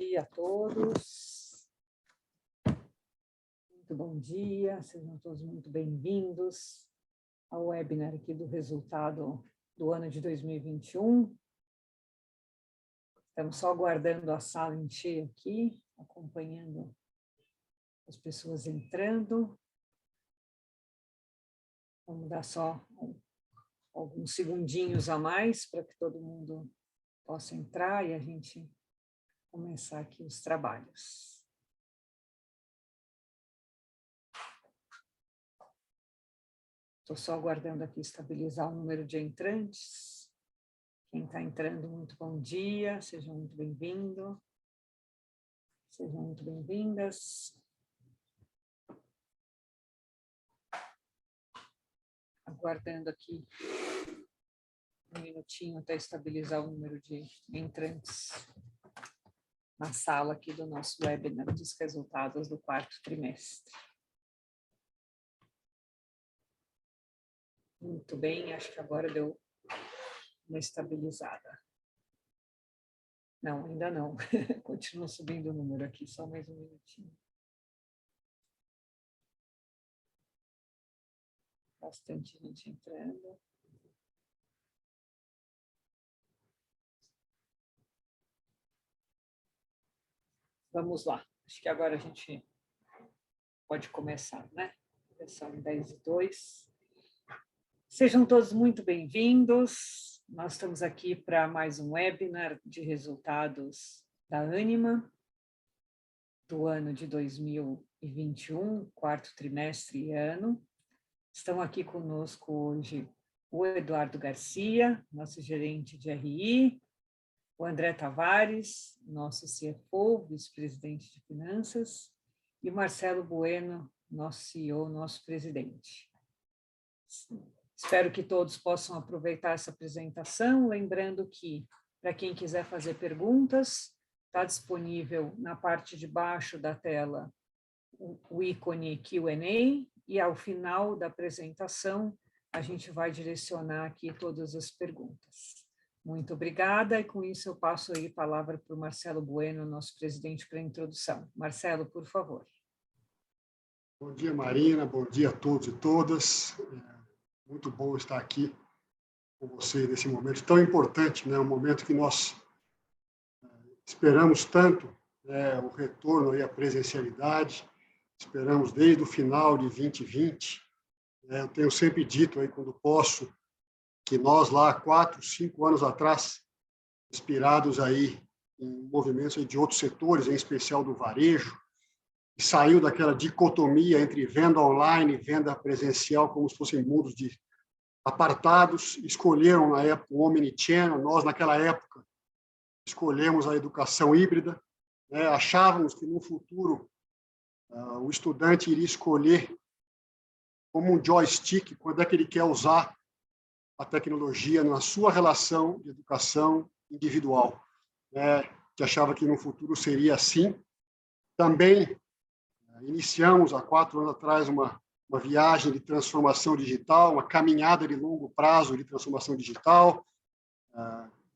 dia a todos. Muito bom dia, sejam todos muito bem-vindos ao webinar aqui do resultado do ano de 2021. Estamos só aguardando a sala encher aqui, acompanhando as pessoas entrando. Vamos dar só alguns segundinhos a mais para que todo mundo possa entrar e a gente começar aqui os trabalhos. Estou só aguardando aqui estabilizar o número de entrantes. Quem está entrando, muito bom dia, sejam muito bem-vindos. Sejam muito bem-vindas. Aguardando aqui um minutinho até estabilizar o número de entrantes na sala aqui do nosso webinar dos resultados do quarto trimestre. Muito bem, acho que agora deu uma estabilizada. Não, ainda não. Continua subindo o número aqui, só mais um minutinho. Bastante gente entrando. Vamos lá. Acho que agora a gente pode começar, né? São 10h02. Sejam todos muito bem-vindos. Nós estamos aqui para mais um webinar de resultados da Ânima do ano de 2021, quarto trimestre e ano. Estão aqui conosco hoje o Eduardo Garcia, nosso gerente de RI, o André Tavares, nosso CFO, vice-presidente de finanças, e Marcelo Bueno, nosso CEO, nosso presidente. Espero que todos possam aproveitar essa apresentação, lembrando que, para quem quiser fazer perguntas, está disponível na parte de baixo da tela o ícone Q&A, e ao final da apresentação a gente vai direcionar aqui todas as perguntas. Muito obrigada, e com isso eu passo aí a palavra para o Marcelo Bueno, nosso presidente, para a introdução. Marcelo, por favor. Bom dia, Marina, bom dia a todos e todas. Muito bom estar aqui com você nesse momento tão importante, né? Um momento que nós esperamos tanto, né? O retorno aí à presencialidade, esperamos desde o final de 2020. Eu tenho sempre dito aí, quando posso, que nós lá, 4, 5 anos atrás, inspirados aí em movimentos aí de outros setores, em especial do varejo, e saiu daquela dicotomia entre venda online e venda presencial, como se fossem mundos apartados, escolheram na época o omnichannel. Nós, naquela época, escolhemos a educação híbrida, né? Achávamos que no futuro o estudante iria escolher como um joystick quando é que ele quer usar a tecnologia na sua relação de educação individual, né? Que achava que no futuro seria assim. Também iniciamos, há 4 anos atrás, uma viagem de transformação digital, uma caminhada de longo prazo de transformação digital,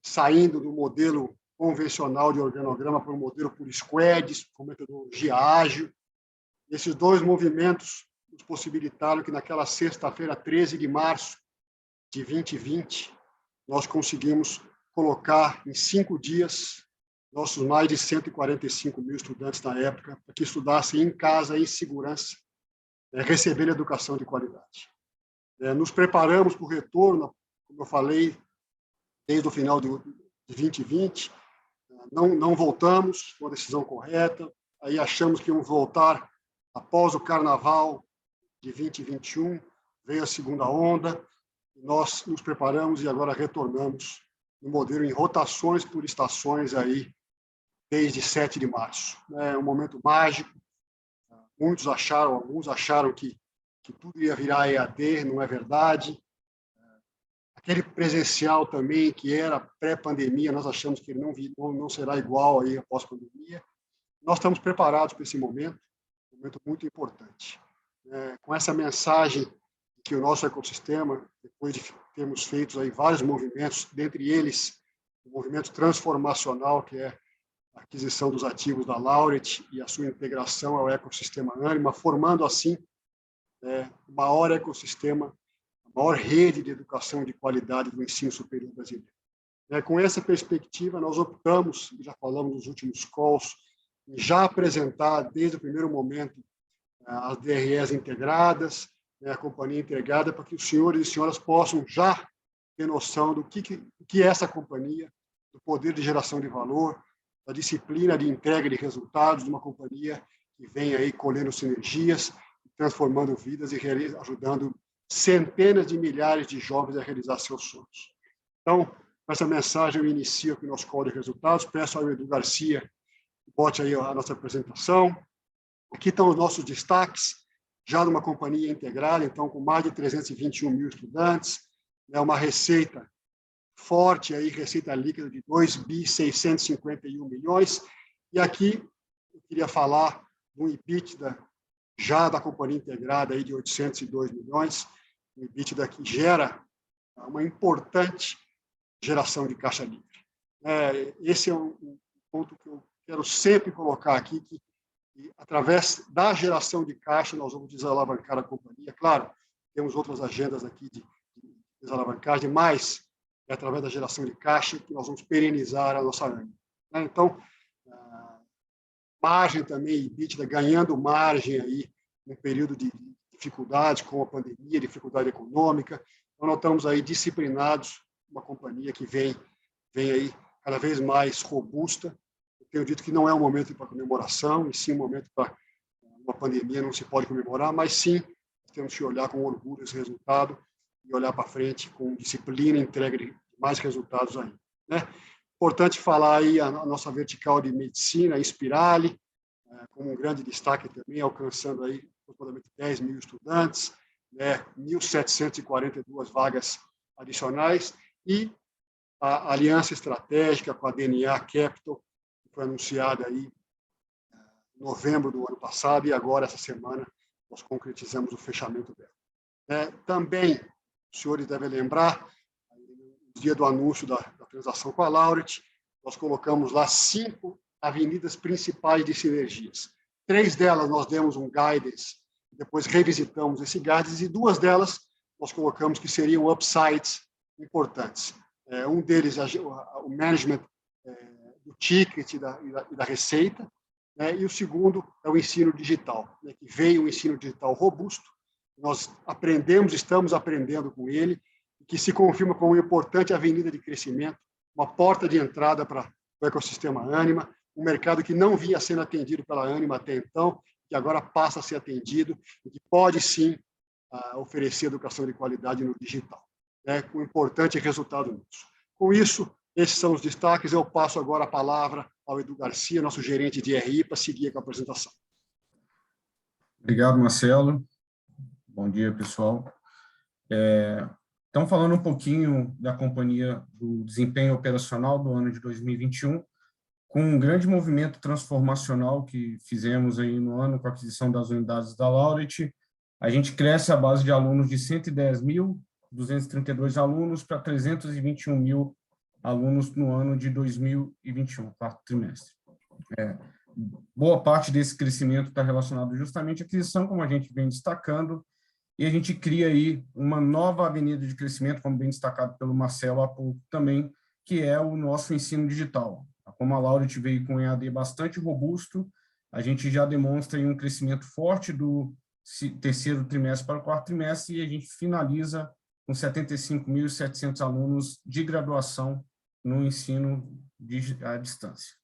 saindo do modelo convencional de organograma para um modelo por squads, com metodologia ágil. Esses 2 movimentos nos possibilitaram que, naquela sexta-feira, 13 de março de 2020, nós conseguimos colocar em 5 dias nossos mais de 145 mil estudantes na época, para que estudassem em casa, em segurança, recebendo educação de qualidade. Nos preparamos para o retorno, como eu falei, desde o final de 2020, não voltamos, foi uma decisão correta, aí achamos que íamos voltar após o Carnaval de 2021, veio a segunda onda, nós nos preparamos e agora retornamos no modelo em rotações por estações aí, desde 7 de março. É um momento mágico. Alguns acharam que tudo ia virar EAD, não é verdade. Aquele presencial também, que era pré-pandemia, nós achamos que ele não será igual aí após a pandemia. Nós estamos preparados para esse momento, um momento muito importante. Com essa mensagem que o nosso ecossistema, depois de termos feito aí vários movimentos, dentre eles o movimento transformacional, que é a aquisição dos ativos da Laureate e a sua integração ao ecossistema Ânima, formando, assim, o maior ecossistema, a maior rede de educação de qualidade do ensino superior brasileiro. Com essa perspectiva, nós optamos, já falamos nos últimos calls, em já apresentar, desde o primeiro momento, as DREs integradas, a companhia integrada, para que os senhores e senhoras possam já ter noção do que é essa companhia, do poder de geração de valor, da disciplina de entrega de resultados de uma companhia que vem aí colhendo sinergias, transformando vidas e ajudando centenas de milhares de jovens a realizar seus sonhos. Então, com essa mensagem, eu inicio aqui o nosso call de resultados. Peço ao Edu Garcia que bote aí a nossa apresentação. Aqui estão os nossos destaques, já numa companhia integrada, então, com mais de 321 mil estudantes, uma receita forte, aí, receita líquida de 2.651 milhões. E aqui eu queria falar do EBITDA já da companhia integrada aí de 802 milhões, um EBITDA que gera uma importante geração de caixa livre. Esse é um ponto que eu quero sempre colocar aqui, que através da geração de caixa nós vamos desalavancar a companhia. Claro, temos outras agendas aqui de desalavancagem, mas é através da geração de caixa que nós vamos perenizar a nossa Ânima. Então, margem também, EBITDA, ganhando margem aí num período de dificuldades com a pandemia, dificuldade econômica. Então, nós estamos aí disciplinados, uma companhia que vem aí cada vez mais robusta. Eu tenho dito que não é um momento para comemoração, e sim um momento para uma pandemia, não se pode comemorar, mas sim temos que olhar com orgulho esse resultado e olhar para frente com disciplina e entrega de mais resultados aí. Importante falar aí a nossa vertical de medicina, a Inspirali, como um grande destaque também, alcançando aí aproximadamente 10 mil estudantes, 1.742 vagas adicionais, e a aliança estratégica com a DNA Capital, que foi anunciada aí em novembro do ano passado, e agora, essa semana, nós concretizamos o fechamento dela. Também, os senhores devem lembrar, no dia do anúncio da transação com a Laureate, nós colocamos lá 5 avenidas principais de sinergias. 3 delas nós demos um guidance, depois revisitamos esse guidance, e 2 delas nós colocamos que seriam upsides importantes. Um deles é o management do ticket e da receita, e o segundo é o ensino digital, que veio um ensino digital robusto. Nós estamos aprendendo com ele, que se confirma como uma importante avenida de crescimento, uma porta de entrada para o ecossistema Ânima, um mercado que não vinha sendo atendido pela Ânima até então, que agora passa a ser atendido e que pode, sim, oferecer educação de qualidade no digital, com um importante resultado nisso. Com isso, esses são os destaques. Eu passo agora a palavra ao Edu Garcia, nosso gerente de RI, para seguir com a apresentação. Obrigado, Marcelo. Bom dia, pessoal. Então, falando um pouquinho da companhia, do desempenho operacional do ano de 2021, com um grande movimento transformacional que fizemos aí no ano com a aquisição das unidades da Laureate, a gente cresce a base de alunos de 110.232 alunos para 321 mil alunos no ano de 2021, quarto trimestre. Boa parte desse crescimento está relacionado justamente à aquisição, como a gente vem destacando, e a gente cria aí uma nova avenida de crescimento, como bem destacado pelo Marcelo há pouco também, que é o nosso ensino digital. Como a Laureate veio com um EAD bastante robusto, a gente já demonstra aí um crescimento forte do terceiro trimestre para o quarto trimestre, e a gente finaliza com 75.700 alunos de graduação no ensino à distância.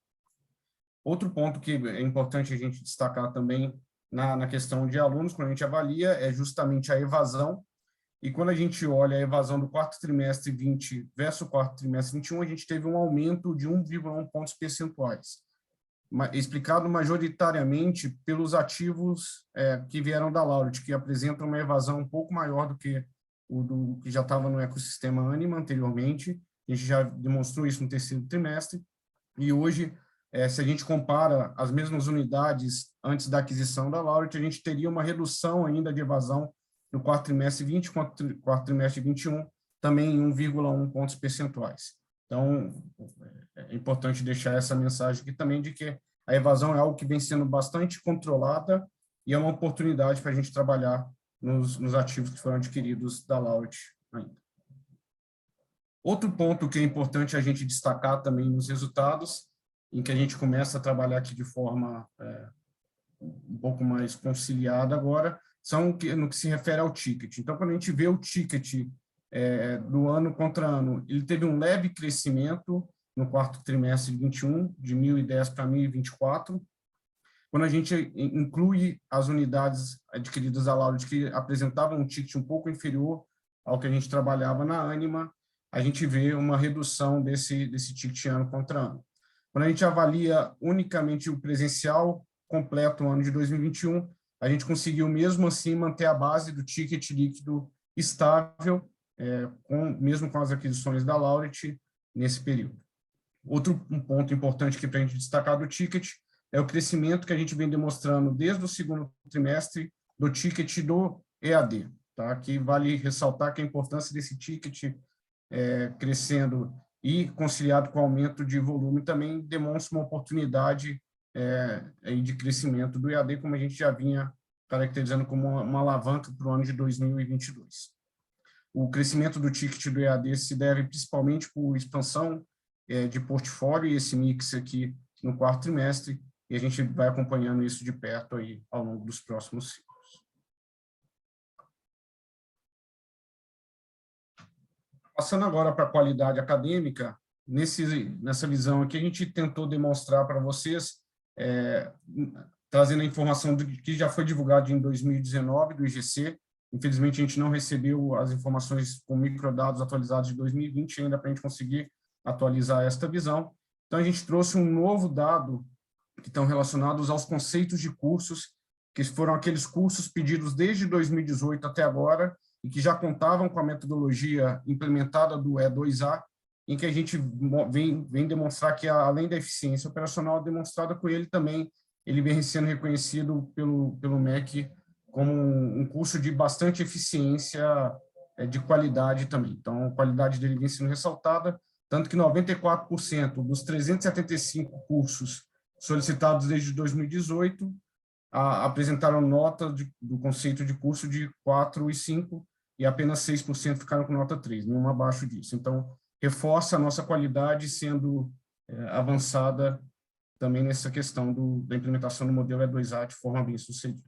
Outro ponto que é importante a gente destacar também na questão de alunos, quando a gente avalia, é justamente a evasão. E quando a gente olha a evasão do quarto trimestre 20 versus o quarto trimestre 21, a gente teve um aumento de 1,1 pontos percentuais, explicado majoritariamente pelos ativos que vieram da Laureate, que apresentam uma evasão um pouco maior do que o do que já estava no ecossistema Ânima anteriormente. A gente já demonstrou isso no terceiro trimestre, e hoje, se a gente compara as mesmas unidades antes da aquisição da Laureate, a gente teria uma redução ainda de evasão no quarto trimestre 20 quanto quarto trimestre 21, também em 1,1 pontos percentuais. Então, é importante deixar essa mensagem aqui também de que a evasão é algo que vem sendo bastante controlada e é uma oportunidade para a gente trabalhar nos ativos que foram adquiridos da Laureate ainda. Outro ponto que é importante a gente destacar também nos resultados, em que a gente começa a trabalhar aqui de forma um pouco mais conciliada agora, são no que se refere ao ticket. Então, quando a gente vê o ticket do ano contra ano, ele teve um leve crescimento no quarto trimestre de 21, de 1.010 para 1.024. Quando a gente inclui as unidades adquiridas da Laureate que apresentavam um ticket um pouco inferior ao que a gente trabalhava na Ânima, a gente vê uma redução desse ticket ano contra ano. Quando a gente avalia unicamente o presencial completo no ano de 2021, a gente conseguiu mesmo assim manter a base do ticket líquido estável, mesmo com as aquisições da Laureate nesse período. Outro ponto importante que para a gente destacar do ticket é o crescimento que a gente vem demonstrando desde o segundo trimestre do ticket do EAD. Tá? Aqui vale ressaltar que a importância desse ticket crescendo e conciliado com o aumento de volume também demonstra uma oportunidade de crescimento do EAD, como a gente já vinha caracterizando como uma alavanca para o ano de 2022. O crescimento do ticket do EAD se deve principalmente por expansão de portfólio e esse mix aqui no quarto trimestre, e a gente vai acompanhando isso de perto aí ao longo dos próximos ciclos. Passando agora para a qualidade acadêmica, nessa visão aqui a gente tentou demonstrar para vocês, trazendo a informação que já foi divulgada em 2019 do IGC. Infelizmente, a gente não recebeu as informações com microdados atualizados de 2020 ainda para a gente conseguir atualizar esta visão. Então, a gente trouxe um novo dado que estão relacionados aos conceitos de cursos, que foram aqueles cursos pedidos desde 2018 até agora e que já contavam com a metodologia implementada do E2A, em que a gente vem demonstrar que, além da eficiência operacional demonstrada com ele, também ele vem sendo reconhecido pelo MEC como um curso de bastante eficiência de qualidade também. Então, a qualidade dele vem sendo ressaltada, tanto que 94% dos 375 cursos solicitados desde 2018 apresentaram nota do conceito de curso de 4 e 5, e apenas 6% ficaram com nota 3, nenhuma abaixo disso. Então, reforça a nossa qualidade sendo avançada também nessa questão da implementação do modelo E2A de forma bem sucedida.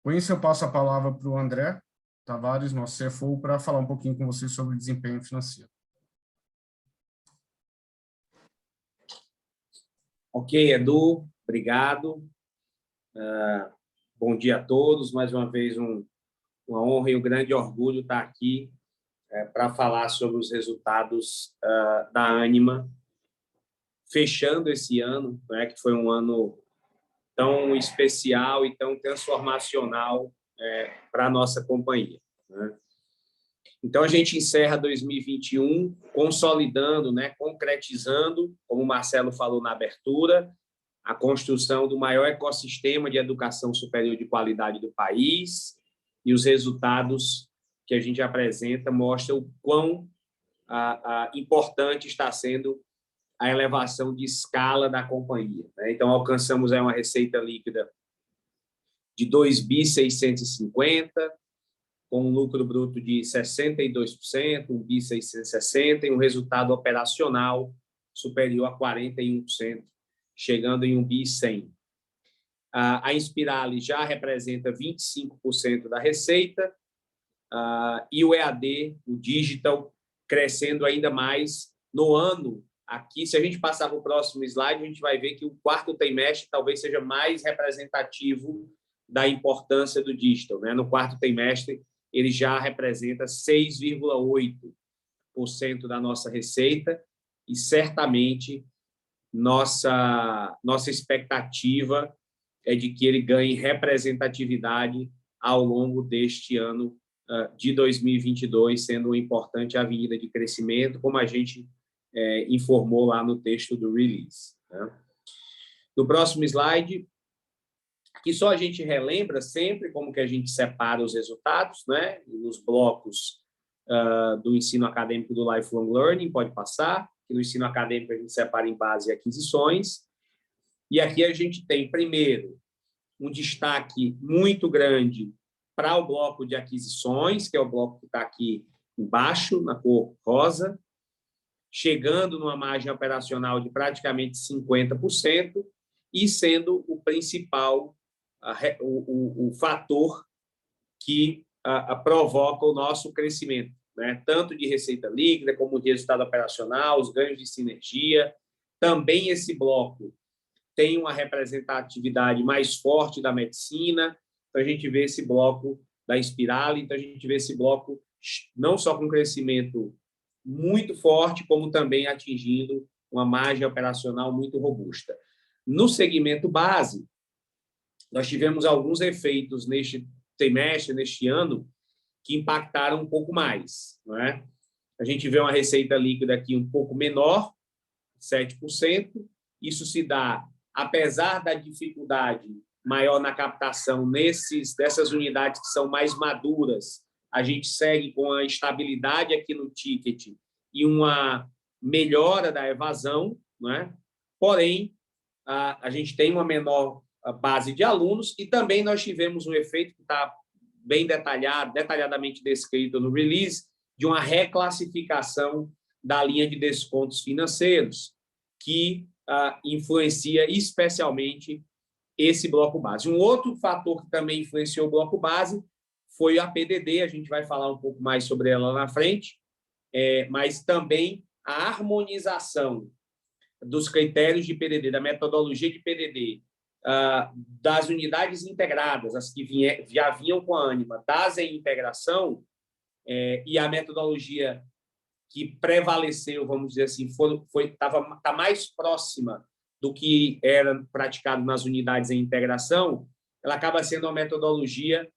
Com isso, eu passo a palavra para o André Tavares, nosso CFO, para falar um pouquinho com vocês sobre o desempenho financeiro. Ok, Edu, obrigado. Bom dia a todos. Mais uma vez, uma honra e um grande orgulho estar aqui para falar sobre os resultados da Ânima, fechando esse ano, né, que foi um ano tão especial e tão transformacional para a nossa companhia, né? Então, a gente encerra 2021 consolidando, né, concretizando, como o Marcelo falou na abertura, a construção do maior ecossistema de educação superior de qualidade do país, e os resultados que a gente apresenta mostram o quão importante está sendo a elevação de escala da companhia, né? Então, alcançamos uma receita líquida de 2.650 bi, com um lucro bruto de 62%, 1.660 bi, e um resultado operacional superior a 41%, chegando em 1.100 bi. A Inspirali já representa 25% da receita, e o EAD, o Digital, crescendo ainda mais no ano. Aqui, se a gente passar para o próximo slide, a gente vai ver que o quarto trimestre talvez seja mais representativo da importância do Digital, né? No quarto trimestre, ele já representa 6,8% da nossa receita, e certamente nossa expectativa é de que ele ganhe representatividade ao longo deste ano de 2022, sendo uma importante avenida de crescimento, como a gente informou lá no texto do release, né? No próximo slide, aqui só a gente relembra sempre como que a gente separa os resultados, né, nos blocos do ensino acadêmico do Lifelong Learning, pode passar, que no ensino acadêmico a gente separa em base e aquisições. E aqui a gente tem, primeiro, um destaque muito grande para o bloco de aquisições, que é o bloco que está aqui embaixo, na cor rosa, chegando numa margem operacional de praticamente 50% e sendo o principal o fator que provoca o nosso crescimento, né? Tanto de receita líquida como de resultado operacional, os ganhos de sinergia. Também esse bloco tem uma representatividade mais forte da medicina, então a gente vê esse bloco da Inspirali, então a gente vê esse bloco não só com crescimento muito forte, como também atingindo uma margem operacional muito robusta. No segmento base, nós tivemos alguns efeitos neste trimestre, neste ano, que impactaram um pouco mais, não é? A gente vê uma receita líquida aqui um pouco menor, 7%. Isso se dá, apesar da dificuldade maior na captação dessas unidades que são mais maduras, a gente segue com a estabilidade aqui no ticket e uma melhora da evasão, não é? Porém, a gente tem uma menor base de alunos e também nós tivemos um efeito que está bem detalhadamente descrito no release, de uma reclassificação da linha de descontos financeiros, que influencia especialmente esse bloco base. Um outro fator que também influenciou o bloco base foi a PDD, a gente vai falar um pouco mais sobre ela lá na frente, mas também a harmonização dos critérios de PDD, da metodologia de PDD, das unidades integradas, as que já vinham com a Ânima, das em integração, e a metodologia que prevaleceu, vamos dizer assim, está mais próxima do que era praticado nas unidades em integração, ela acaba sendo uma metodologia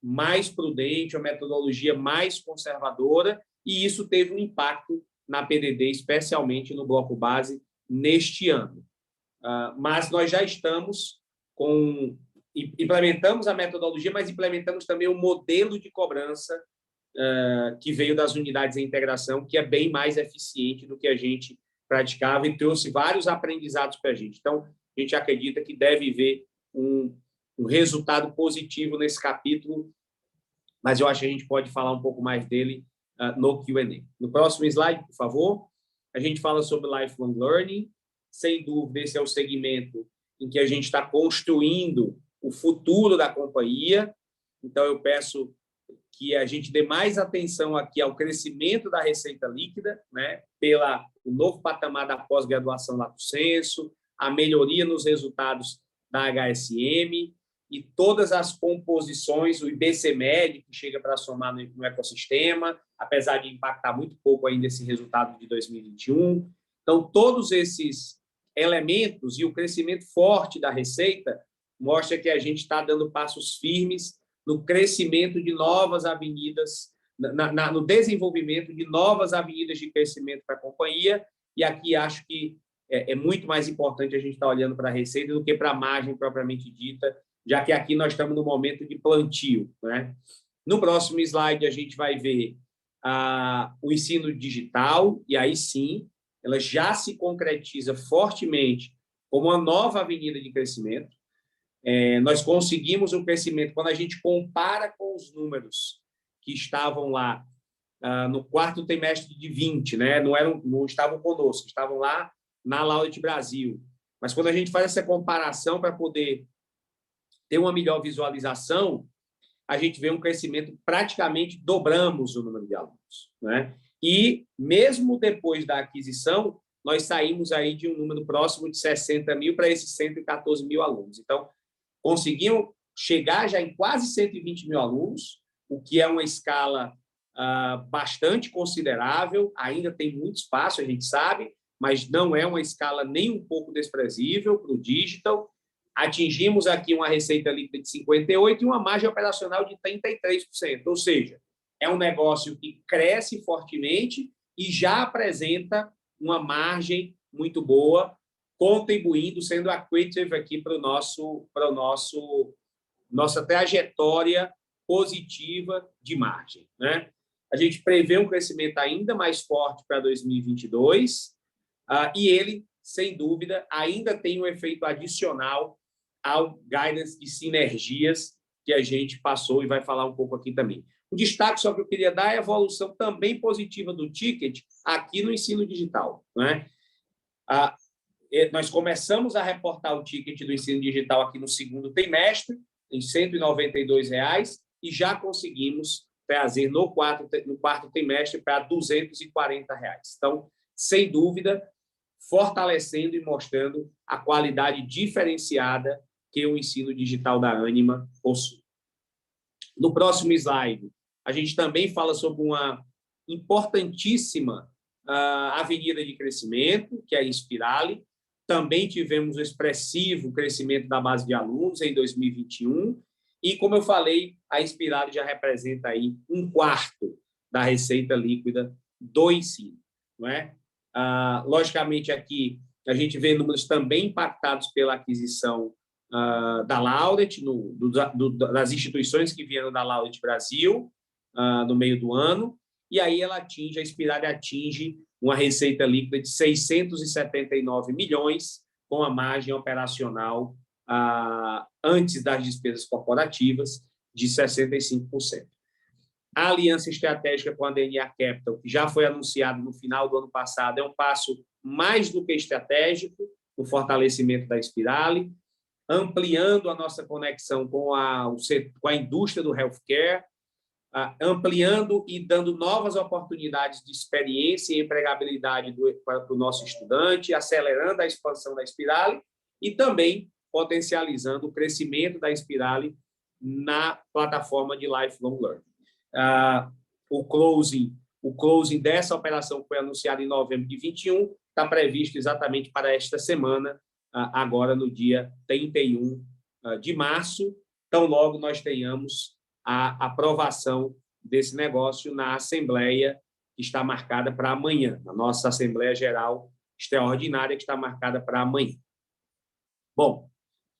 mais prudente, uma metodologia mais conservadora, e isso teve um impacto na PDD, especialmente no bloco base, neste ano. Mas nós já estamos implementamos a metodologia, mas implementamos também o modelo de cobrança que veio das unidades em integração, que é bem mais eficiente do que a gente praticava e trouxe vários aprendizados para a gente. Então, a gente acredita que deve haver um resultado positivo nesse capítulo, mas eu acho que a gente pode falar um pouco mais dele no Q&A. No próximo slide, por favor, a gente fala sobre Lifelong Learning. Sem dúvida, esse é o segmento em que a gente está construindo o futuro da companhia. Então, eu peço que a gente dê mais atenção aqui ao crescimento da receita líquida, né, o novo patamar da pós-graduação Lato Sensu, a melhoria nos resultados da HSM e todas as composições, o IBCMED, que chega para somar no ecossistema, apesar de impactar muito pouco ainda esse resultado de 2021. Então, todos esses elementos e o crescimento forte da receita mostra que a gente está dando passos firmes no crescimento de novas avenidas, no desenvolvimento de novas avenidas de crescimento para a companhia, e aqui acho que é muito mais importante a gente estar olhando para a receita do que para a margem propriamente dita, já que aqui nós estamos no momento de plantio, né? No próximo slide, a gente vai ver o ensino digital, e aí sim, ela já se concretiza fortemente como uma nova avenida de crescimento. Nós conseguimos um crescimento, quando a gente compara com os números que estavam lá no quarto trimestre de 20, né? Não estavam conosco, estavam lá na Laureate Brasil. Mas quando a gente faz essa comparação para poder ter uma melhor visualização, a gente vê um crescimento, praticamente dobramos o número de alunos, né? E, mesmo depois da aquisição, nós saímos aí de um número próximo de 60 mil para esses 114 mil alunos. Então, conseguiam chegar já em quase 120 mil alunos, o que é uma escala bastante considerável, ainda tem muito espaço, a gente sabe, mas não é uma escala nem um pouco desprezível para o digital. Atingimos aqui uma receita líquida de 58% e uma margem operacional de 33%, ou seja, é um negócio que cresce fortemente e já apresenta uma margem muito boa, contribuindo, sendo accretive aqui para nossa trajetória positiva de margem, né? A gente prevê um crescimento ainda mais forte para 2022, e ele, sem dúvida, ainda tem um efeito adicional ao guidance de sinergias que a gente passou e vai falar um pouco aqui também. O destaque só que eu queria dar é a evolução também positiva do ticket aqui no ensino digital, né? Nós começamos a reportar o ticket do ensino digital aqui no segundo trimestre, em R$ 192, e já conseguimos trazer no quarto trimestre para R$ 240. Então, sem dúvida, fortalecendo e mostrando a qualidade diferenciada que o ensino digital da Ânima possui. No próximo slide, a gente também fala sobre uma importantíssima avenida de crescimento, que é a Inspirali. Também tivemos um expressivo crescimento da base de alunos em 2021, e, como eu falei, a Inspirali já representa aí 1/4 da receita líquida do ensino, não é? Logicamente, aqui a gente vê números também impactados pela aquisição da Laureate, das instituições que vieram da Laureate Brasil no meio do ano, e aí a Inspirali atinge uma receita líquida de 679 milhões, com a margem operacional antes das despesas corporativas de 65%. A aliança estratégica com a DNA Capital, que já foi anunciada no final do ano passado, é um passo mais do que estratégico no fortalecimento da Inspirali, ampliando a nossa conexão com a indústria do healthcare, ampliando e dando novas oportunidades de experiência e empregabilidade para o nosso estudante, acelerando a expansão da Inspirali e também potencializando o crescimento da Inspirali na plataforma de lifelong learning. O closing dessa operação foi anunciado em novembro de 2021, está previsto exatamente para esta semana, agora no dia 31 de março, tão logo nós tenhamos a aprovação desse negócio na Assembleia, que está marcada para amanhã, na nossa Assembleia Geral Extraordinária, que está marcada para amanhã. Bom,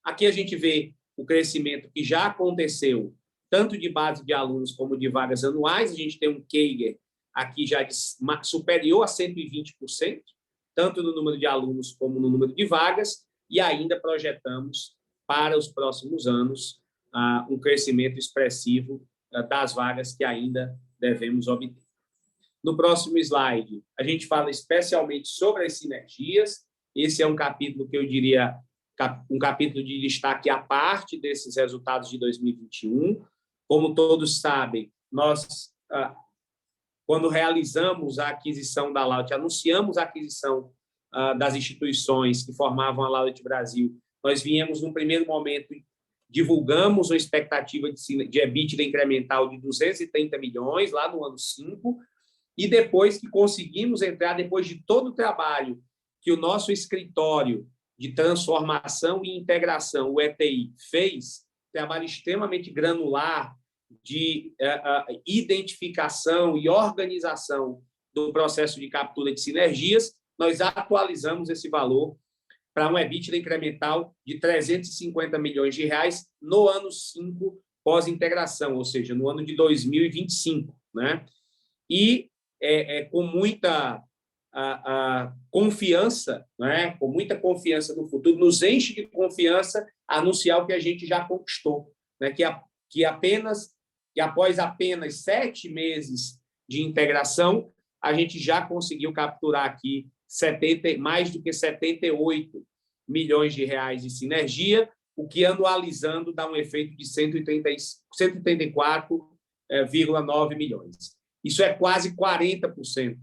aqui a gente vê o crescimento que já aconteceu, tanto de base de alunos como de vagas anuais. A gente tem um CAGR aqui já superior a 120%, tanto no número de alunos como no número de vagas, e ainda projetamos para os próximos anos um crescimento expressivo das vagas que ainda devemos obter. No próximo slide, a gente fala especialmente sobre as sinergias. Esse é um capítulo que eu diria um capítulo de destaque à parte desses resultados de 2021. Como todos sabem, nós, quando realizamos a aquisição da Laureate, anunciamos a aquisição das instituições que formavam a Laureate Brasil, nós viemos, num primeiro momento, divulgamos uma expectativa de EBITDA incremental de 230 milhões, lá no ano 5, e depois que conseguimos entrar, depois de todo o trabalho que o nosso escritório de transformação e integração, o ETI, fez, trabalho extremamente granular de identificação e organização do processo de captura de sinergias, nós atualizamos esse valor para um EBITDA incremental de 350 milhões de reais no ano 5 pós-integração, ou seja, no ano de 2025, né? E com muita confiança, né? Com muita confiança no futuro, nos enche de confiança anunciar o que a gente já conquistou, né? Que após apenas 7 meses de integração, a gente já conseguiu capturar aqui mais do que 78 milhões de reais de sinergia, o que, anualizando, dá um efeito de 134,9 milhões. Isso é quase 40%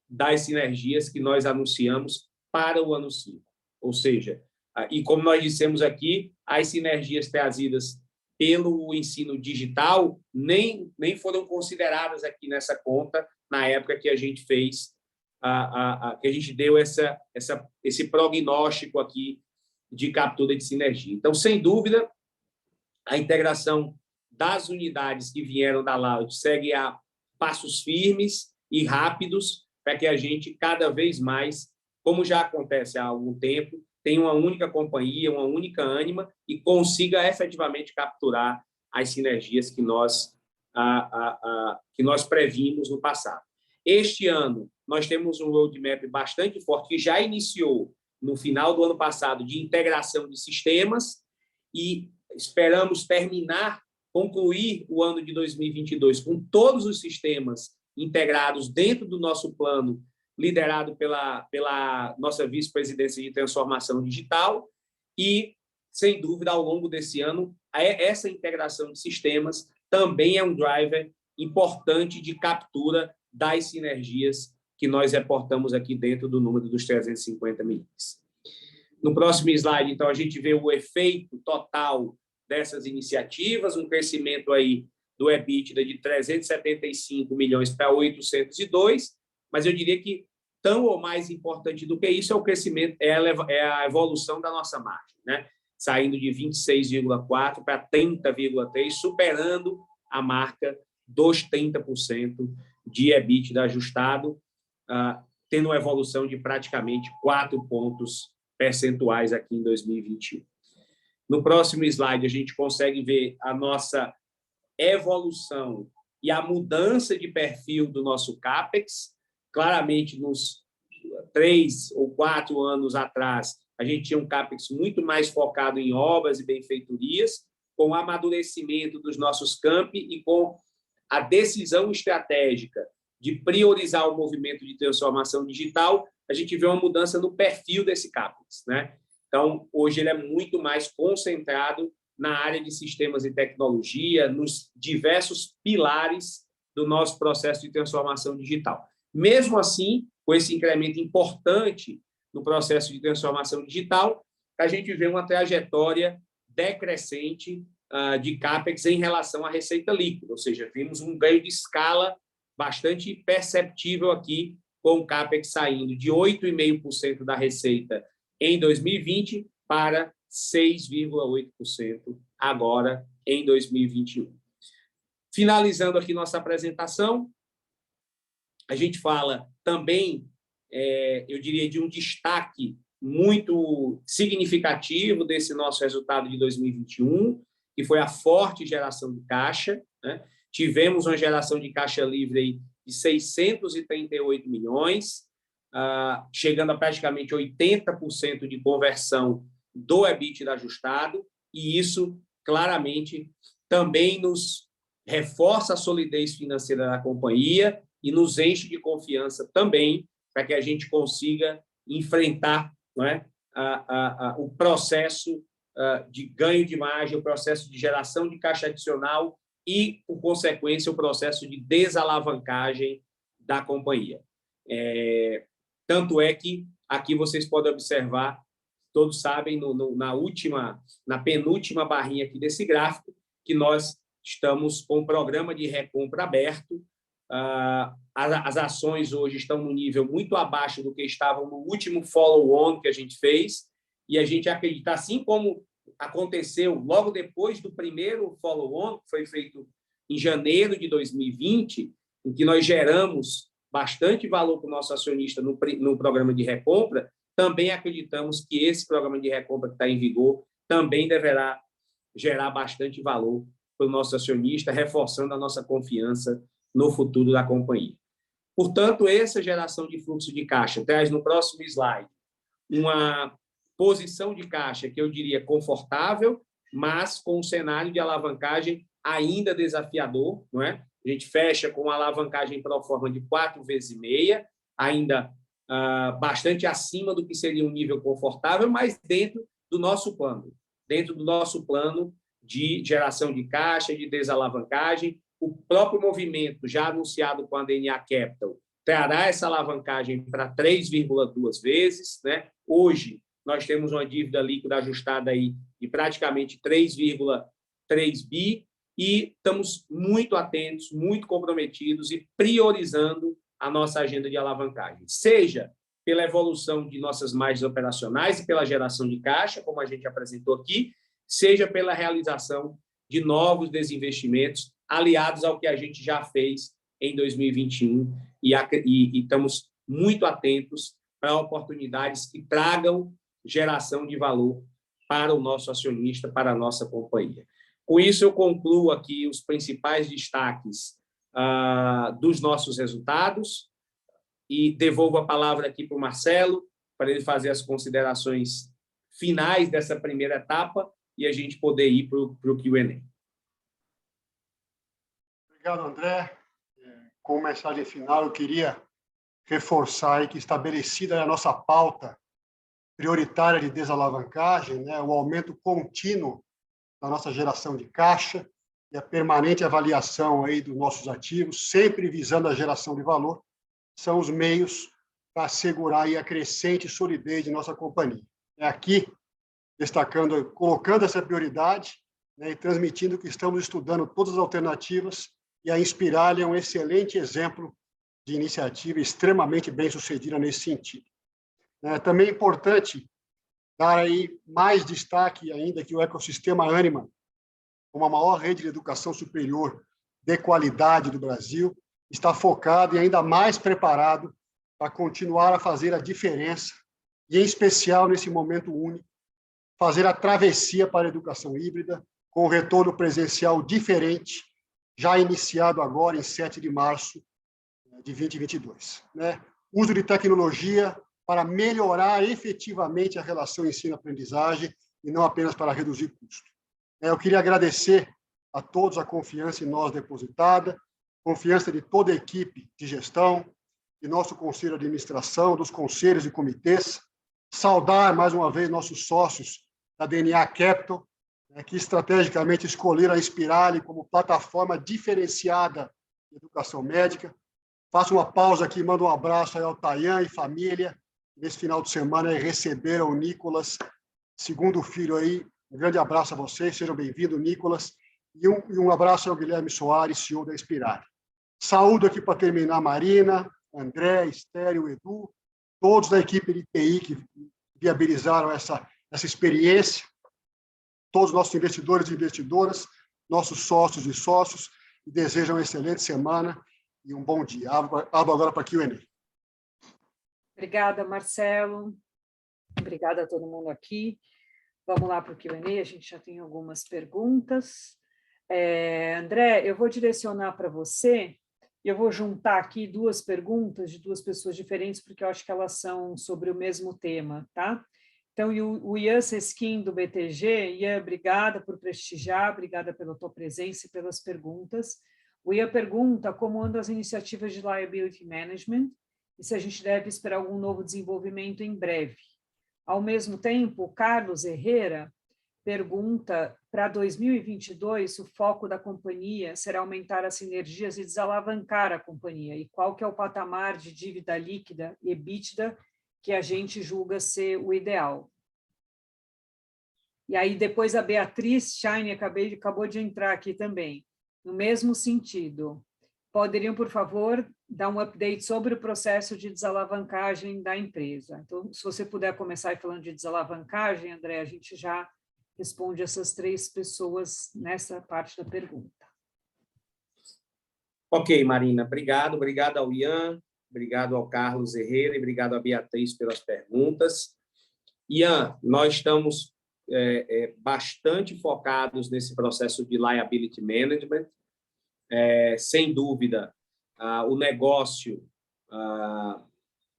das sinergias que nós anunciamos para o ano 5. Ou seja, e como nós dissemos aqui, as sinergias trazidas pelo ensino digital nem foram consideradas aqui nessa conta na época que a gente fez, que a gente deu esse prognóstico aqui de captura de sinergia. Então, sem dúvida, a integração das unidades que vieram da Laureate segue a passos firmes e rápidos para que a gente, cada vez mais, como já acontece há algum tempo, tenha uma única companhia, uma única ânima e consiga efetivamente capturar as sinergias que nós que nós previmos no passado. Este ano, nós temos um roadmap bastante forte, que já iniciou no final do ano passado, de integração de sistemas, e esperamos concluir o ano de 2022 com todos os sistemas integrados dentro do nosso plano, liderado pela nossa vice-presidência de transformação digital, e, sem dúvida, ao longo desse ano, essa integração de sistemas também é um driver importante de captura das sinergias que nós reportamos aqui dentro do número dos 350 milhões. No próximo slide, então, a gente vê o efeito total dessas iniciativas, um crescimento aí do EBITDA de 375 milhões para 802, mas eu diria que tão ou mais importante do que isso é o crescimento, é a evolução da nossa margem, né? Saindo de 26,4% para 30,3%, superando a marca dos 30% de EBITDA ajustado, tendo uma evolução de praticamente 4 pontos percentuais aqui em 2021. No próximo slide, a gente consegue ver a nossa evolução e a mudança de perfil do nosso CAPEX. Claramente, nos 3 ou 4 anos atrás, a gente tinha um CAPEX muito mais focado em obras e benfeitorias, com o amadurecimento dos nossos campi e com a decisão estratégica de priorizar o movimento de transformação digital, a gente vê uma mudança no perfil desse CAPEX, né? Então, hoje ele é muito mais concentrado na área de sistemas e tecnologia, nos diversos pilares do nosso processo de transformação digital. Mesmo assim, com esse incremento importante no processo de transformação digital, a gente vê uma trajetória decrescente de CAPEX em relação à receita líquida, ou seja, vimos um ganho de escala bastante perceptível aqui, com o CAPEX saindo de 8,5% da receita em 2020 para 6,8% agora em 2021. Finalizando aqui nossa apresentação, a gente fala também, eu diria, de um destaque muito significativo desse nosso resultado de 2021, que foi a forte geração de caixa, né? Tivemos uma geração de caixa livre aí de 638 milhões, chegando a praticamente 80% de conversão do EBITDA ajustado, e isso claramente também nos reforça a solidez financeira da companhia e nos enche de confiança também para que a gente consiga enfrentar, não é, o processo de ganho de margem, o processo de geração de caixa adicional e, por consequência, o processo de desalavancagem da companhia. Tanto é que aqui vocês podem observar, todos sabem, na penúltima barrinha aqui desse gráfico, que nós estamos com o programa de recompra aberto. As ações hoje estão no nível muito abaixo do que estavam no último follow-on que a gente fez, e a gente acredita, assim como aconteceu logo depois do primeiro follow-on, que foi feito em janeiro de 2020, em que nós geramos bastante valor para o nosso acionista no programa de recompra, também acreditamos que esse programa de recompra que está em vigor também deverá gerar bastante valor para o nosso acionista, reforçando a nossa confiança no futuro da companhia. Portanto, essa geração de fluxo de caixa traz no próximo slide uma posição de caixa que eu diria confortável, mas com um cenário de alavancagem ainda desafiador, não é? A gente fecha com uma alavancagem pro forma de 4,5 vezes, ainda bastante acima do que seria um nível confortável, mas dentro do nosso plano de geração de caixa, de desalavancagem. O próprio movimento, já anunciado com a DNA Capital, trará essa alavancagem para 3,2 vezes, né? Hoje, nós temos uma dívida líquida ajustada aí de praticamente 3,3 bi, e estamos muito atentos, muito comprometidos e priorizando a nossa agenda de alavancagem, seja pela evolução de nossas margens operacionais e pela geração de caixa, como a gente apresentou aqui, seja pela realização de novos desinvestimentos, aliados ao que a gente já fez em 2021, e estamos muito atentos para oportunidades que tragam geração de valor para o nosso acionista, para a nossa companhia. Com isso, eu concluo aqui os principais destaques dos nossos resultados e devolvo a palavra aqui para o Marcelo, para ele fazer as considerações finais dessa primeira etapa e a gente poder ir para o Q&A. Obrigado, André. Com mensagem final, eu queria reforçar aí que estabelecida a nossa pauta prioritária de desalavancagem, né, o aumento contínuo da nossa geração de caixa e a permanente avaliação aí dos nossos ativos, sempre visando a geração de valor, são os meios para assegurar aí a crescente solidez de nossa companhia. É aqui, destacando, colocando essa prioridade, né, e transmitindo que estamos estudando todas as alternativas e a Inspirali é um excelente exemplo de iniciativa extremamente bem-sucedida nesse sentido. Também é importante dar aí mais destaque ainda que o ecossistema Ânima, como a maior rede de educação superior de qualidade do Brasil, está focado e ainda mais preparado para continuar a fazer a diferença, e em especial nesse momento único, fazer a travessia para a educação híbrida, com o retorno presencial diferente, já iniciado agora em 7 de março de 2022. Uso de tecnologia para melhorar efetivamente a relação ensino-aprendizagem e não apenas para reduzir custo. Eu queria agradecer a todos a confiança em nós depositada, confiança de toda a equipe de gestão, de nosso conselho de administração, dos conselhos e comitês, saudar mais uma vez nossos sócios da DNA Capital, que estrategicamente escolheram a Inspirali como plataforma diferenciada de educação médica. Faço uma pausa aqui, mando um abraço aí ao Tayan e família. Nesse final de semana receberam o Nicolas, segundo filho aí. Um grande abraço a vocês, sejam bem-vindos, Nicolas. E um abraço ao Guilherme Soares, CEO da Inspirali. Saúdo aqui para terminar, Marina, André, Estéreo, Edu, todos da equipe de TI que viabilizaram essa experiência, todos os nossos investidores e investidoras, nossos sócios e sócios, e desejo uma excelente semana e um bom dia. Abro agora para Q&A. Obrigada, Marcelo. Obrigada a todo mundo aqui. Vamos lá para o Q&A, a gente já tem algumas perguntas. André, eu vou direcionar para você, e eu vou juntar aqui duas perguntas de duas pessoas diferentes, porque eu acho que elas são sobre o mesmo tema, tá? Então, o Ian Seskin, do BTG, Ian, obrigada por prestigiar, obrigada pela tua presença e pelas perguntas. O Ian pergunta como andam as iniciativas de liability management e se a gente deve esperar algum novo desenvolvimento em breve. Ao mesmo tempo, o Carlos Herrera pergunta, para 2022, se o foco da companhia será aumentar as sinergias e desalavancar a companhia, e qual que é o patamar de dívida líquida e EBITDA que a gente julga ser o ideal. E aí, depois, a Beatriz Shine acabou de entrar aqui também, no mesmo sentido. Poderiam, por favor, dar um update sobre o processo de desalavancagem da empresa. Então, se você puder começar falando de desalavancagem, André, a gente já responde essas três pessoas nessa parte da pergunta. Ok, Marina, obrigado. Obrigado ao Ian, obrigado ao Carlos Herrera e obrigado à Beatriz pelas perguntas. Ian, nós estamos bastante focados nesse processo de liability management. Sem dúvida, o negócio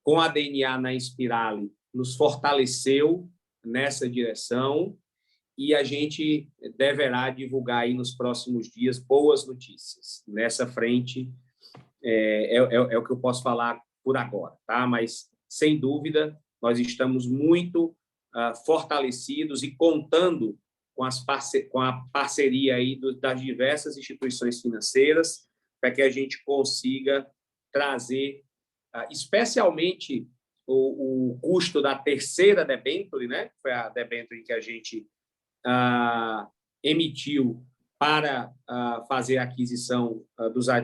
com a DNA na Inspirali nos fortaleceu nessa direção e a gente deverá divulgar aí nos próximos dias boas notícias. Nessa frente, é o que eu posso falar por agora, tá? Mas, sem dúvida, nós estamos muito fortalecidos e contando com a parceria aí das diversas instituições financeiras para que a gente consiga trazer, especialmente, o custo da terceira debenture, né? Que foi a debenture que a gente emitiu para fazer a aquisição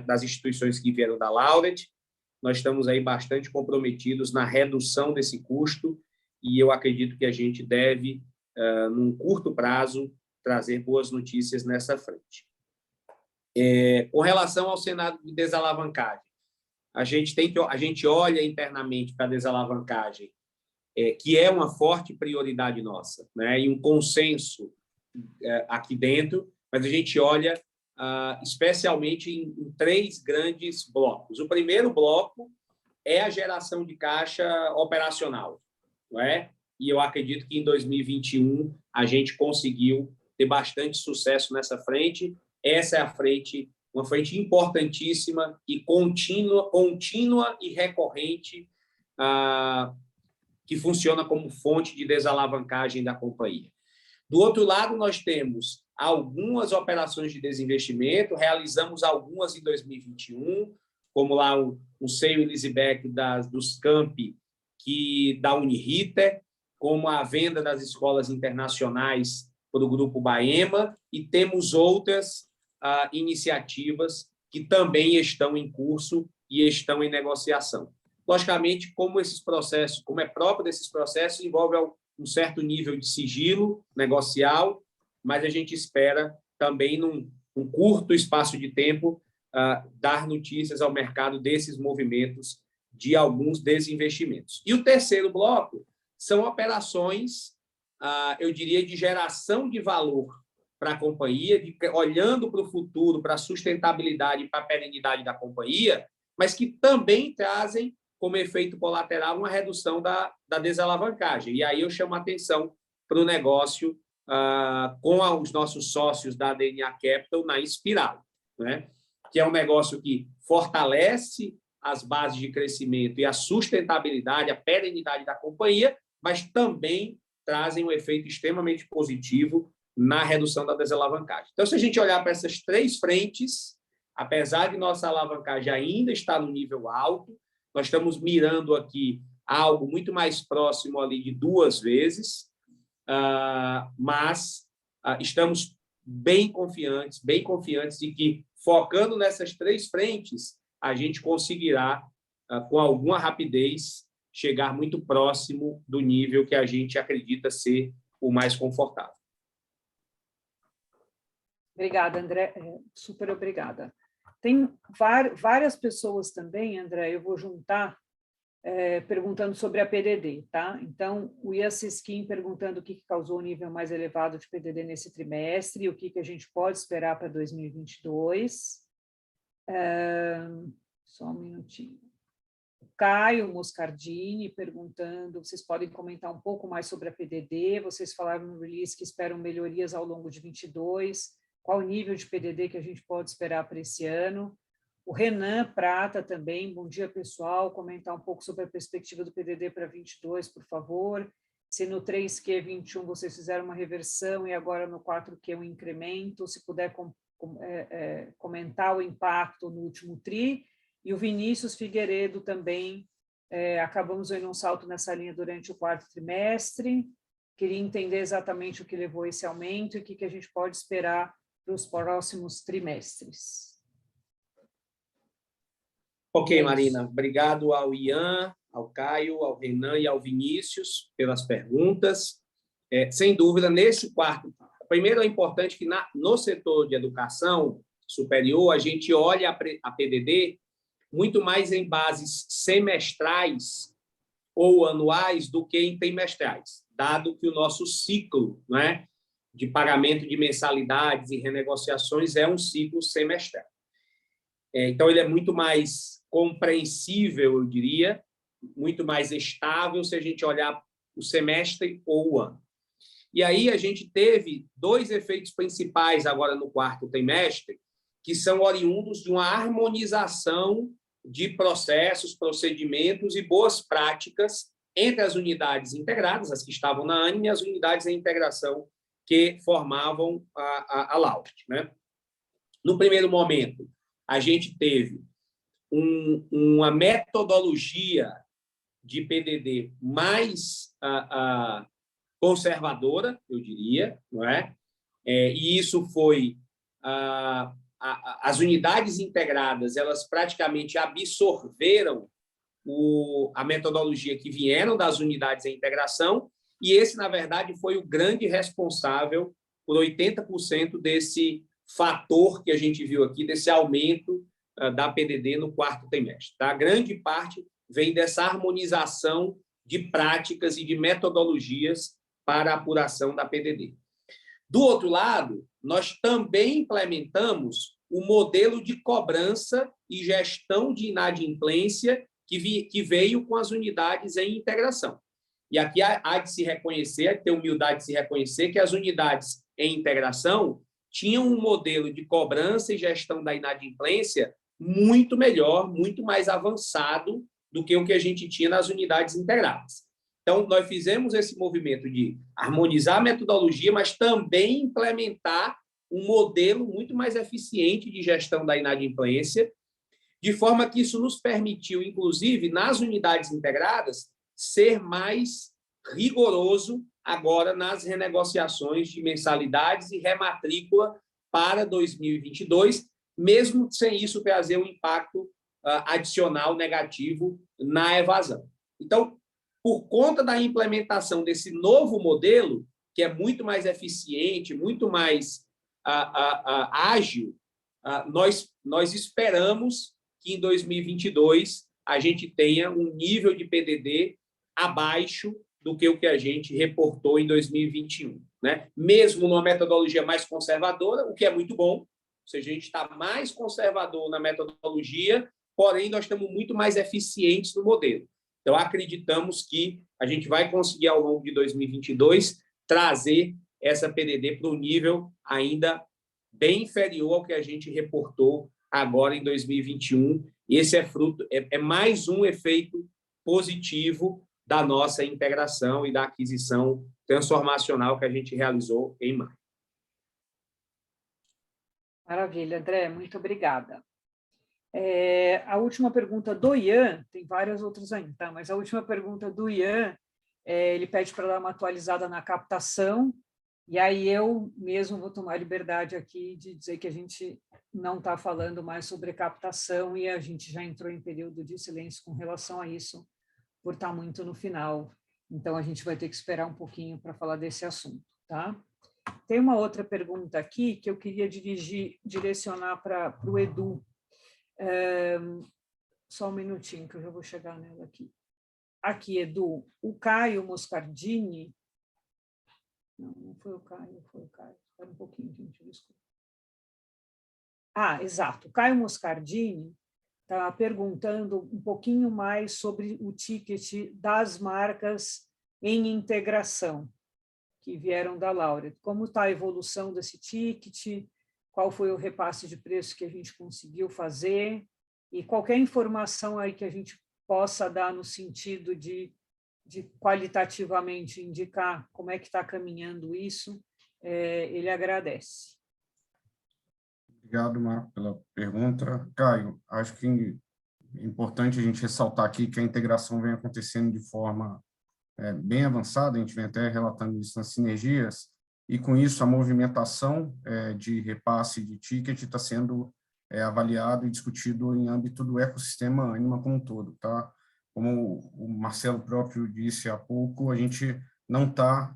das instituições que vieram da Laureate. Nós estamos aí bastante comprometidos na redução desse custo e eu acredito que a gente deve, num curto prazo, trazer boas notícias nessa frente. Com relação ao cenário de desalavancagem, a gente olha internamente para a desalavancagem, que é uma forte prioridade nossa, né? E um consenso aqui dentro mas a gente olha especialmente em 3 grandes blocos. O primeiro bloco é a geração de caixa operacional, não é? E eu acredito que em 2021 a gente conseguiu ter bastante sucesso nessa frente. Essa é a frente, uma frente importantíssima e contínua e recorrente, que funciona como fonte de desalavancagem da companhia. Do outro lado, nós temos algumas operações de desinvestimento, realizamos algumas em 2021, como lá o Sale and Leaseback dos Campi, da Uniriter, como a venda das escolas internacionais para o Grupo Baema, e temos outras iniciativas que também estão em curso e estão em negociação. Logicamente, como esses processos, como é próprio desses processos, envolve um certo nível de sigilo negocial, mas a gente espera também, num curto espaço de tempo, dar notícias ao mercado desses movimentos de alguns desinvestimentos. E o terceiro bloco são operações, eu diria, de geração de valor para a companhia, olhando para o futuro, para a sustentabilidade e para a perenidade da companhia, mas que também trazem como efeito colateral uma redução da desalavancagem. E aí eu chamo a atenção para o negócio com os nossos sócios da DNA Capital na Inspiral, né? Que é um negócio que fortalece as bases de crescimento e a sustentabilidade, a perenidade da companhia, mas também trazem um efeito extremamente positivo na redução da desalavancagem. Então, se a gente olhar para essas 3 frentes, apesar de nossa alavancagem ainda estar no nível alto, nós estamos mirando aqui algo muito mais próximo ali de 2 vezes, mas estamos bem confiantes de que, focando nessas 3 frentes, a gente conseguirá, com alguma rapidez, chegar muito próximo do nível que a gente acredita ser o mais confortável. Obrigada, André. Super obrigada. Tem várias pessoas também, André, eu vou juntar, perguntando sobre a PDD, tá? Então, o Ian Siskin perguntando o que causou o nível mais elevado de PDD nesse trimestre e o que a gente pode esperar para 2022. Só um minutinho. O Caio Moscardini perguntando, vocês podem comentar um pouco mais sobre a PDD, vocês falaram no release que esperam melhorias ao longo de 22, qual o nível de PDD que a gente pode esperar para esse ano? O Renan Prata também, bom dia, pessoal, comentar um pouco sobre a perspectiva do PDD para 22, por favor. Se no 3Q 21 vocês fizeram uma reversão e agora no 4Q um incremento, se puder comentar o impacto no último TRI. E o Vinícius Figueiredo também, acabamos vendo um salto nessa linha durante o 4º trimestre. Queria entender exatamente o que levou a esse aumento e o que a gente pode esperar para os próximos trimestres. Ok, Marina. Obrigado ao Ian, ao Caio, ao Renan e ao Vinícius pelas perguntas. Sem dúvida, nesse quarto... Primeiro, é importante que no setor de educação superior, a gente olha a PDD muito mais em bases semestrais ou anuais do que em trimestrais, dado que o nosso ciclo, né, de pagamento de mensalidades e renegociações é um ciclo semestral. Então, ele é muito mais compreensível, eu diria, muito mais estável se a gente olhar o semestre ou o ano. E aí a gente teve 2 efeitos principais agora no 4º trimestre, que são oriundos de uma harmonização de processos, procedimentos e boas práticas entre as unidades integradas, as que estavam na ANIM, e as unidades em integração que formavam a Laureate, né? No primeiro momento, a gente teve uma metodologia de PDD mais conservadora, eu diria, não é? E isso foi... as unidades integradas, elas praticamente absorveram a metodologia que vieram das unidades em integração, e esse, na verdade, foi o grande responsável por 80% desse fator que a gente viu aqui, desse aumento da PDD no 4º trimestre. Tá? A grande parte vem dessa harmonização de práticas e de metodologias para a apuração da PDD. Do outro lado, nós também implementamos o modelo de cobrança e gestão de inadimplência que veio com as unidades em integração. E aqui há de se reconhecer, há de ter humildade de se reconhecer que as unidades em integração tinham um modelo de cobrança e gestão da inadimplência muito melhor, muito mais avançado do que o que a gente tinha nas unidades integradas. Então, nós fizemos esse movimento de harmonizar a metodologia, mas também implementar um modelo muito mais eficiente de gestão da inadimplência, de forma que isso nos permitiu, inclusive, nas unidades integradas, ser mais rigoroso agora nas renegociações de mensalidades e rematrícula para 2022, mesmo sem isso trazer um impacto adicional negativo na evasão. Então, por conta da implementação desse novo modelo, que é muito mais eficiente, muito mais ágil, nós esperamos que em 2022 a gente tenha um nível de PDD abaixo do que o que a gente reportou em 2021, né? Mesmo numa metodologia mais conservadora, o que é muito bom, ou seja, a gente está mais conservador na metodologia, porém nós estamos muito mais eficientes no modelo. Então, acreditamos que a gente vai conseguir, ao longo de 2022, trazer essa PDD para um nível ainda bem inferior ao que a gente reportou agora em 2021. Esse é mais um efeito positivo da nossa integração e da aquisição transformacional que a gente realizou em maio. Maravilha, André, muito obrigada. A última pergunta do Ian, tem várias outras ainda, tá? Mas a última pergunta do Ian, ele pede para dar uma atualizada na captação, e aí eu mesmo vou tomar liberdade aqui de dizer que a gente não está falando mais sobre captação e a gente já entrou em período de silêncio com relação a isso, por estar muito no final. Então, a gente vai ter que esperar um pouquinho para falar desse assunto, tá? Tem uma outra pergunta aqui que eu queria direcionar para o Edu. Só um minutinho que eu já vou chegar nela aqui. Aqui, Edu, o Caio Moscardini... Não foi o Caio, foi o Caio. Espera um pouquinho, gente, desculpa. Exato. O Caio Moscardini está perguntando um pouquinho mais sobre o ticket das marcas em integração que vieram da Laureate. Como está a evolução desse ticket? Qual foi o repasse de preço que a gente conseguiu fazer? E qualquer informação aí que a gente possa dar no sentido de qualitativamente indicar como é que está caminhando isso, ele agradece. Obrigado, Marco, pela pergunta. Caio, acho que é importante a gente ressaltar aqui que a integração vem acontecendo de forma bem avançada, a gente vem até relatando isso nas sinergias, e com isso a movimentação de repasse de ticket está sendo avaliado e discutido em âmbito do ecossistema Ânima como um todo, tá? Como o Marcelo próprio disse há pouco, a gente não está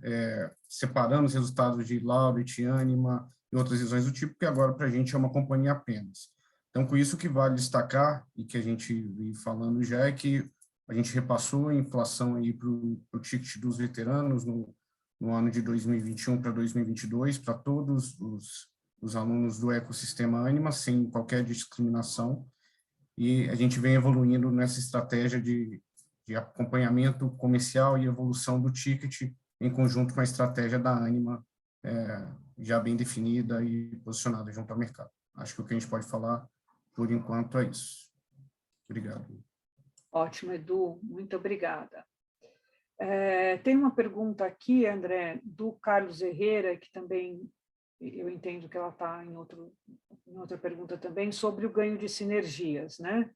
separando os resultados de Laureate, Ânima e outras visões do tipo, porque agora para a gente é uma companhia apenas. Então, com isso que vale destacar, e que a gente vem falando já, é que a gente repassou a inflação para o ticket dos veteranos no ano de 2021 para 2022, para todos os alunos do ecossistema Ânima, sem qualquer discriminação, e a gente vem evoluindo nessa estratégia de acompanhamento comercial e evolução do ticket em conjunto com a estratégia da Ânima, já bem definida e posicionada junto ao mercado. Acho que o que a gente pode falar, por enquanto, é isso. Obrigado. Ótimo, Edu, muito obrigada. Tem uma pergunta aqui, André, do Carlos Herrera, que também eu entendo que ela está em outra pergunta também, sobre o ganho de sinergias, né?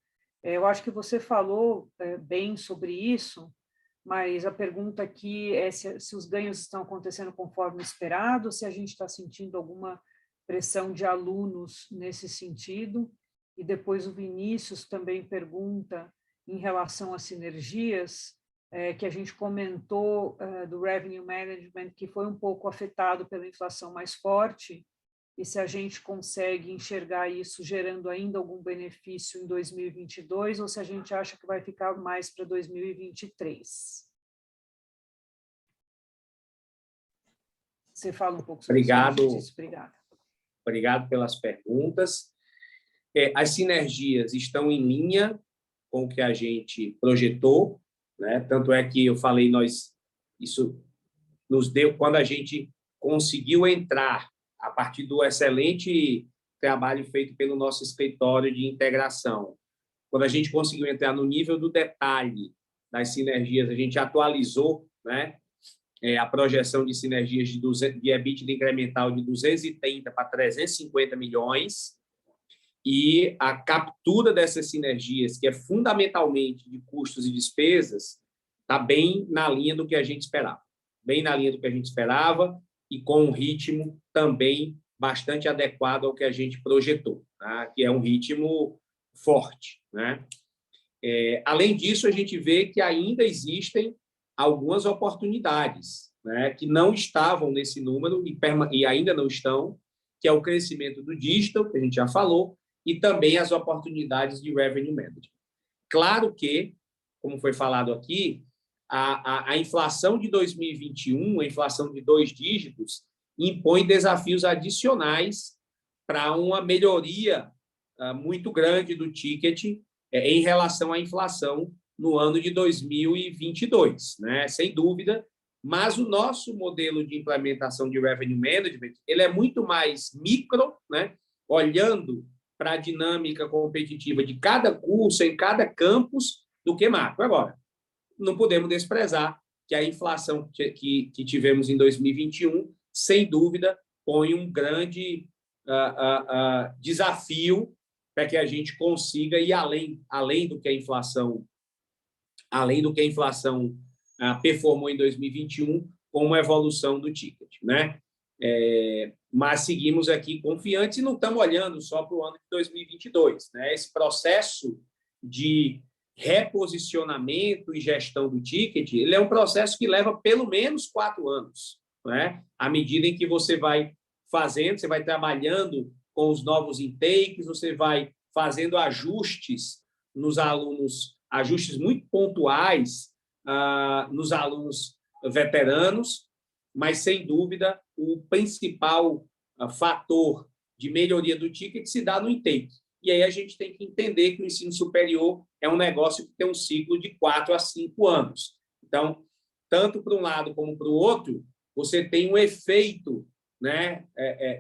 Eu acho que você falou bem sobre isso, mas a pergunta aqui é se os ganhos estão acontecendo conforme esperado, se a gente está sentindo alguma pressão de alunos nesse sentido. E depois o Vinícius também pergunta em relação às sinergias, que a gente comentou do Revenue Management, que foi um pouco afetado pela inflação mais forte, e se a gente consegue enxergar isso gerando ainda algum benefício em 2022, ou se a gente acha que vai ficar mais para 2023. Você fala um pouco sobre isso. Obrigada. Obrigado pelas perguntas. As sinergias estão em linha com o que a gente projetou, né? Tanto é que eu falei, isso nos deu, quando a gente conseguiu entrar, a partir do excelente trabalho feito pelo nosso escritório de integração, quando a gente conseguiu entrar no nível do detalhe das sinergias, a gente atualizou, né, a projeção de sinergias de EBITDA incremental de 230 para 350 milhões, e a captura dessas sinergias, que é fundamentalmente de custos e despesas, está bem na linha do que a gente esperava. Bem na linha do que a gente esperava e com um ritmo também bastante adequado ao que a gente projetou, tá? Que é um ritmo forte, né? Além disso, a gente vê que ainda existem algumas oportunidades, né, que não estavam nesse número e ainda não estão, que é o crescimento do digital, que a gente já falou, e também as oportunidades de revenue management. Claro que, como foi falado aqui, a inflação de 2021, a inflação de 2 dígitos, impõe desafios adicionais para uma melhoria muito grande do ticket em relação à inflação no ano de 2022, né? Sem dúvida, mas o nosso modelo de implementação de revenue management, ele é muito mais micro, né? Olhando para a dinâmica competitiva de cada curso, em cada campus, do que macro. Agora, não podemos desprezar que a inflação que tivemos em 2021, sem dúvida, põe um grande desafio para que a gente consiga ir além do que a inflação performou em 2021, com uma evolução do ticket, né? Mas seguimos aqui confiantes e não estamos olhando só para o ano de 2022, né? Esse processo de reposicionamento e gestão do ticket, ele é um processo que leva pelo menos 4 anos, né? À medida em que você vai fazendo, você vai trabalhando com os novos intakes, você vai fazendo ajustes nos alunos, ajustes muito pontuais nos alunos veteranos, mas, sem dúvida, o principal fator de melhoria do ticket se dá no intake. E aí a gente tem que entender que o ensino superior é um negócio que tem um ciclo de 4 a 5 anos. Então, tanto para um lado como para o outro, você tem um efeito, né,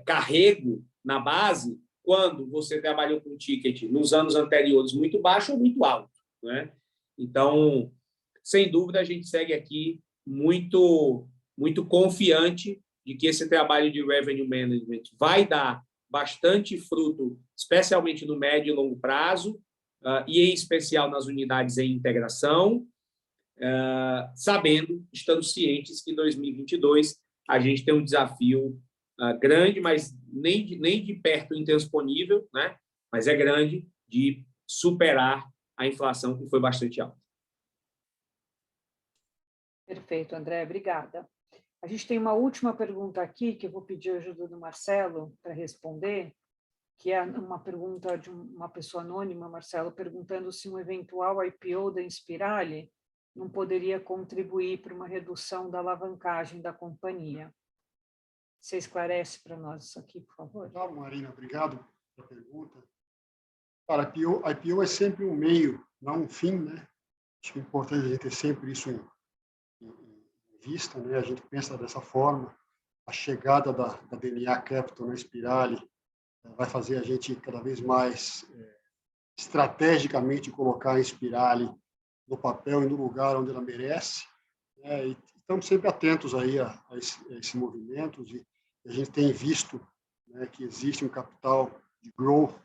carrego na base, quando você trabalhou com ticket nos anos anteriores muito baixo ou muito alto, né? Então, sem dúvida, a gente segue aqui muito confiante de que esse trabalho de revenue management vai dar bastante fruto, especialmente no médio e longo prazo, e em especial nas unidades em integração, estando cientes que em 2022 a gente tem um desafio grande, mas nem de perto intransponível, né? Mas é grande, de superar a inflação, que foi bastante alta. Perfeito, André, obrigada. A gente tem uma última pergunta aqui, que eu vou pedir a ajuda do Marcelo para responder, que é uma pergunta de uma pessoa anônima, Marcelo, perguntando se um eventual IPO da Inspirali não poderia contribuir para uma redução da alavancagem da companhia. Você esclarece para nós isso aqui, por favor? Não, Marina, obrigado pela pergunta. Cara, IPO é sempre um meio, não um fim, né? Acho que é importante a gente ter sempre isso em vista, né? A gente pensa dessa forma. A chegada da DNA Capital na Inspirali vai fazer a gente cada vez mais estrategicamente colocar a Inspirali no papel e no lugar onde ela merece, né? E estamos sempre atentos aí a esses movimentos, e a gente tem visto, né, que existe um capital de growth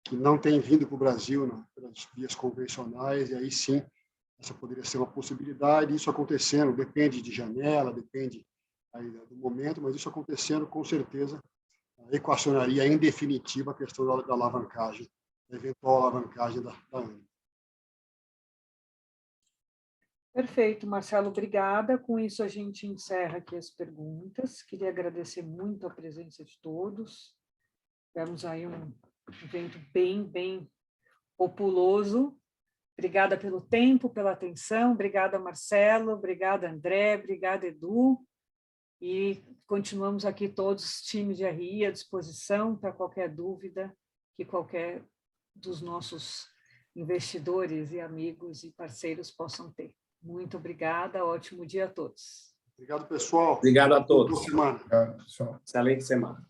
que não tem vindo para o Brasil pelas vias convencionais, e aí sim essa poderia ser uma possibilidade. Isso acontecendo, depende de janela, depende aí do momento, mas isso acontecendo, com certeza, equacionaria em definitiva a questão da alavancagem, da eventual alavancagem da ANA. Perfeito, Marcelo, obrigada. Com isso, a gente encerra aqui as perguntas. Queria agradecer muito a presença de todos. Tivemos aí um evento bem populoso. Obrigada pelo tempo, pela atenção. Obrigada, Marcelo. Obrigada, André. Obrigada, Edu. E continuamos aqui todos, time de RI, à disposição para qualquer dúvida que qualquer dos nossos investidores e amigos e parceiros possam ter. Muito obrigada, ótimo dia a todos. Obrigado, pessoal. Obrigado a todos. Boa semana. Obrigado, pessoal. Excelente semana.